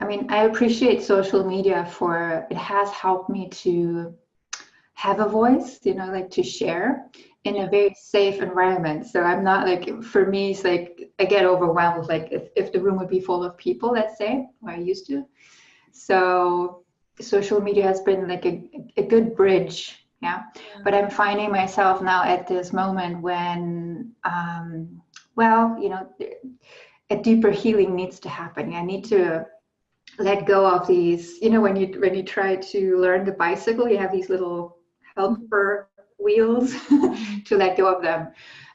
I mean, I appreciate social media for it has helped me to have a voice, like to share in a very safe environment. So I'm not like, for me, it's like I get overwhelmed with like if the room would be full of people, let's say, or I used to. So social media has been like a good bridge. Yeah. But I'm finding myself now at this moment when, well, a deeper healing needs to happen. I need to let go of these, when you try to learn the bicycle, you have these little helper wheels to let go of them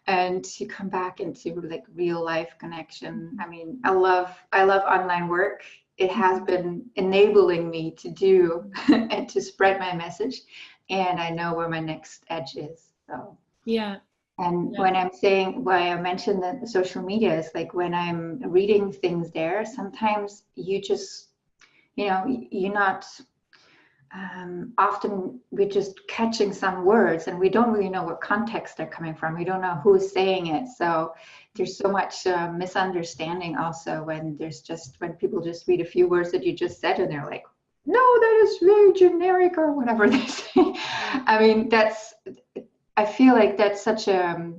and to come back into like real life connection. I mean, I love online work. It has been enabling me to do and to spread my message, and I know where my next edge is. So and when I'm saying why I mentioned that social media is like when I'm reading things there, sometimes you just you're not often we're just catching some words and we don't really know what context they're coming from. We don't know who's saying it. So there's so much misunderstanding also when people just read a few words that you just said and they're like, no, that is very generic or whatever they say. I mean, I feel like that's such a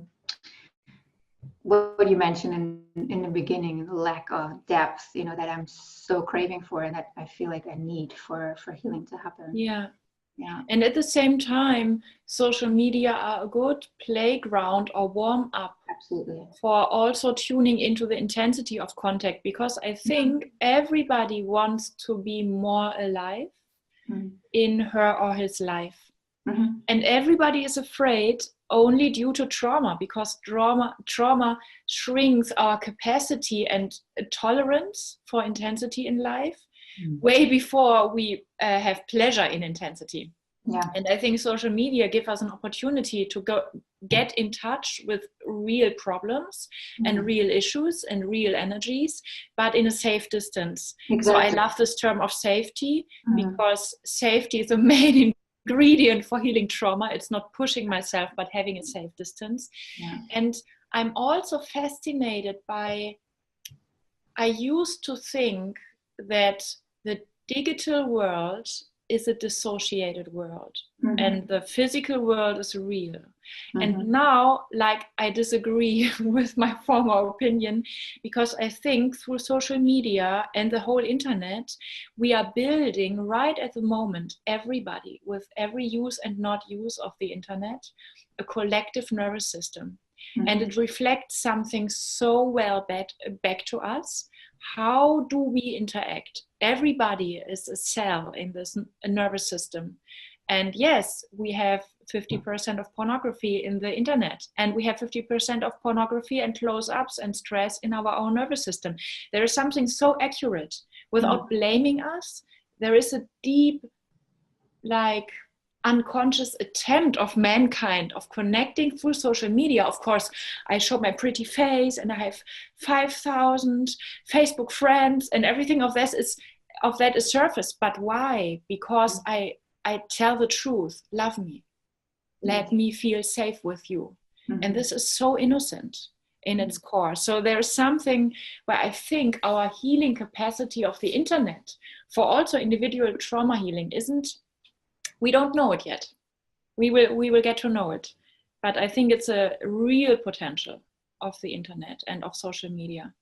what you mentioned in the beginning, lack of depth, that I'm so craving for and that I feel like I need for healing to happen. Yeah. And at the same time, social media are a good playground or warm up. Absolutely. For also tuning into the intensity of contact, because I think everybody wants to be more alive in her or his life. And everybody is afraid only due to trauma, because trauma shrinks our capacity and tolerance for intensity in life way before we have pleasure in intensity. And I think social media give us an opportunity to get in touch with real problems and real issues and real energies, but in a safe distance. So I love this term of safety, because safety is the main ingredient for healing trauma. It's not pushing myself, but having a safe distance. And I'm also fascinated by, I used to think that the digital world is a dissociated world and the physical world is real. And now, like, I disagree with my former opinion, because I think through social media and the whole internet, we are building right at the moment, everybody with every use and not use of the internet, a collective nervous system. And it reflects something so well back to us. How do we interact? Everybody is a cell in this nervous system. And yes, we have 50% of pornography in the internet, and we have 50% of pornography and close-ups and stress in our own nervous system. There is something so accurate. Without blaming us, there is a deep, like, unconscious attempt of mankind of connecting through social media. Of course, I show my pretty face and I have 5,000 Facebook friends and everything of that is surface. But why? Because I tell the truth. Love me. Let me feel safe with you. And this is so innocent in its core. So there's something where I think our healing capacity of the internet for also individual trauma healing we don't know it yet. We will get to know it. But I think it's a real potential of the internet and of social media.